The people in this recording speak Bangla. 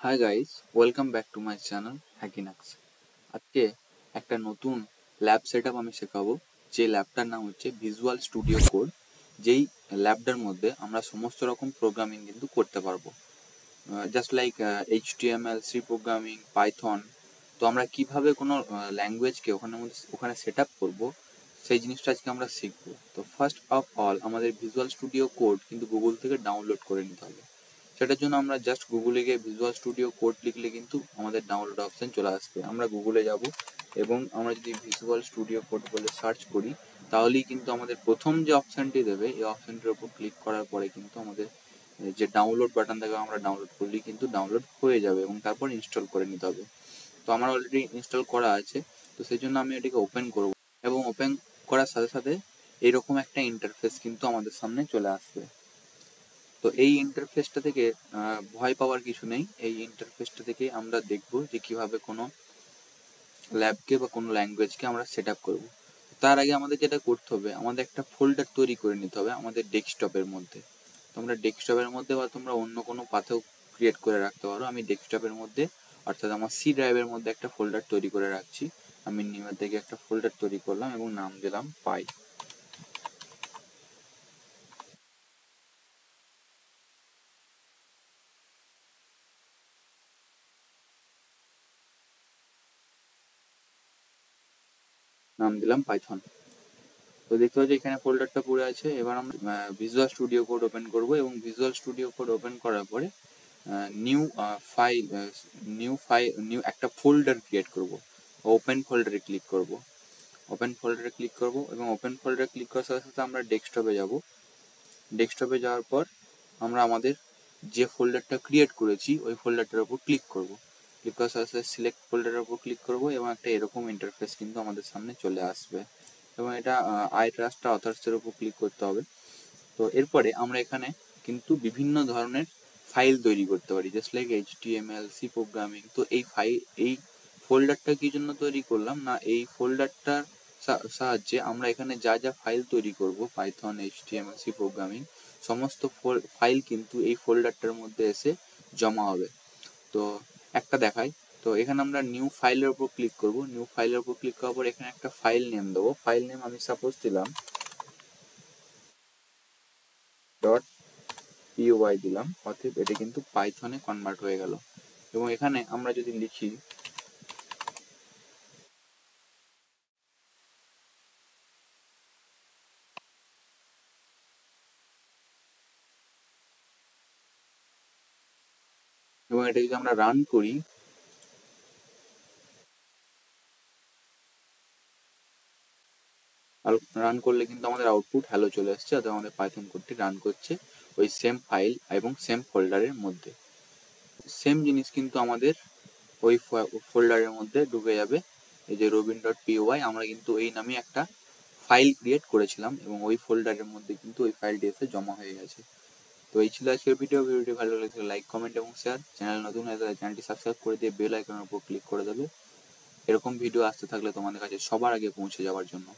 High guys, welcome back to my channel Hackinax. আজকে একটা নতুন ল্যাব সেট আপ আমি শেখাবো, যে ল্যাবটার নাম হচ্ছে ভিজুয়াল স্টুডিও কোড। যেই ল্যাবটার মধ্যে আমরা সমস্ত রকম প্রোগ্রামিং কিন্তু করতে পারবো, just like HTML, C programming, Python. তো আমরা কিভাবে কোনো ল্যাঙ্গুয়েজকে ওখানে সেট আপ করবো, সেই জিনিসটা আজকে আমরা শিখবো। তো ফার্স্ট অফ অল আমাদের ভিজুয়াল স্টুডিও কোড কিন্তু গুগল থেকে ডাউনলোড করে নিতে হবে। সেটার জন্য আমরা জাস্ট গুগলে গিয়ে ভিজুয়াল স্টুডিও কোড লিখলে কিন্তু আমাদের ডাউনলোড অপশন চলে আসবে। আমরা গুগলে যাব এবং আমরা যদি ভিজুয়াল স্টুডিও কোড বলে সার্চ করি, তাহলেই কিন্তু আমাদের প্রথম যে অপশানটি দেবে, এই অপশানটির উপর ক্লিক করার পরে কিন্তু আমাদের যে ডাউনলোড বাটন থাকবে, আমরা ডাউনলোড করলেই কিন্তু ডাউনলোড হয়ে যাবে এবং তারপর ইনস্টল করে নিতে হবে। তো আমার অলরেডি ইনস্টল করা আছে, তো সেই জন্য আমি এটাকে ওপেন করব এবং ওপেন করার সাথে সাথে এরকম একটা ইন্টারফেস কিন্তু আমাদের সামনে চলে আসবে। তো এই ইন্টারফেসটা থেকে ভয় পাওয়ার কিছু নেই। এই ইন্টারফেসটা থেকে আমরা দেখব যে কিভাবে কোনো ল্যাবকে বা কোনো ল্যাঙ্গুয়েজকে আমরা সেট আপ করবো। তার আগে আমাদের যেটা করতে হবে, আমাদের একটা ফোল্ডার তৈরি করে নিতে হবে আমাদের ডেস্কটপের মধ্যে। তোমরা ডেস্কটপের মধ্যে বা তোমরা অন্য কোনো পাথেও ক্রিয়েট করে রাখতে পারো। আমি ডেস্কটপের মধ্যে, অর্থাৎ আমার সি ড্রাইভের মধ্যে একটা ফোল্ডার তৈরি করে রাখছি। আমি নিউয়ের থেকে একটা ফোল্ডার তৈরি করলাম এবং নাম দিলাম পাই। নাম দিলাম পাইথন। তো দেখতে পাচ্ছি এখানে ফোল্ডারটা পড়ে আছে। এবার আমরা ভিজুয়াল স্টুডিও কোড ওপেন করব এবং ভিজুয়াল স্টুডিও কোড ওপেন করার পরে নিউ ফাইল নিউ একটা ফোল্ডার ক্রিয়েট করব। ওপেন ফোল্ডারে ক্লিক করব। ওপেন ফোল্ডারে ক্লিক করব এবং ওপেন ফোল্ডারে ক্লিক করার সাথে সাথে আমরা ডেস্কটপে যাব। ডেস্কটপে যাওয়ার পর আমরা আমাদের যে ফোল্ডারটা ক্রিয়েট করেছি ওই ফোল্ডারটার উপর ক্লিক করব। ক্লিক করার সাথে সাথে সিলেক্ট ফোল্ডারের উপর ক্লিক করব এবং একটা এরকম ইন্টারফেস কিন্তু আমাদের সামনে চলে আসবে এবং এটা আই ট্রাস্ট অথার্সের উপর ক্লিক করতে হবে। তো এরপরে আমরা এখানে কিন্তু বিভিন্ন ধরনের ফাইল তৈরি করতে পারি, just like HTML, C programming. তো এই ফোল্ডারটা কি জন্য তৈরি করলাম না, এই ফোল্ডারটার সাহায্যে আমরা এখানে যা যা ফাইল তৈরি করব, পাইথন, HTML, সি প্রোগ্রামিং, সমস্ত ফাইল কিন্তু এই ফোল্ডারটার মধ্যে এসে জমা হবে। তো একটা দেখাই। তো এখানে আমরা নিউ ফাইলের উপর ক্লিক করব। নিউ ফাইলের উপর ক্লিক করার পর এখানে একটা ফাইল নেম দেবো। ফাইল নেম আমি সাপোজ দিলাম .py দিলাম, অতএব এটা কিন্তু পাইথনে কনভার্ট হয়ে গেল। এবং এখানে আমরা যদি লিখি এবং এটা যদি আমরা রান করি, আর রান করলে কিন্তু আমাদের আউটপুট হ্যালো চলে আসছে, অর্থাৎ আমাদের পাইথন কোডটি রান করছে ওই সেম ফাইল এবং সেম ফোল্ডারের মধ্যে। সেম জিনিস কিন্তু আমাদের ওই ফোল্ডারের মধ্যে ঢুকে যাবে। এই যে robin.py, আমরা কিন্তু এই নামে একটা ফাইল ক্রিয়েট করেছিলাম এবং ওই ফোল্ডারের মধ্যে কিন্তু ওই ফাইলটি এসে জমা হয়ে গেছে। তো এই ছিল আজকের ভিডিওটি ভালো লাগলে লাইক, কমেন্ট এবং শেয়ার। চ্যানেল নতুন হয়ে গেলে চ্যানেলটি সাবস্ক্রাইব করে দিয়ে বেল আইকনের উপর ক্লিক করে দেবে এরকম ভিডিও আসতে থাকলে তোমাদের কাছে সবার আগে পৌঁছে যাওয়ার জন্য।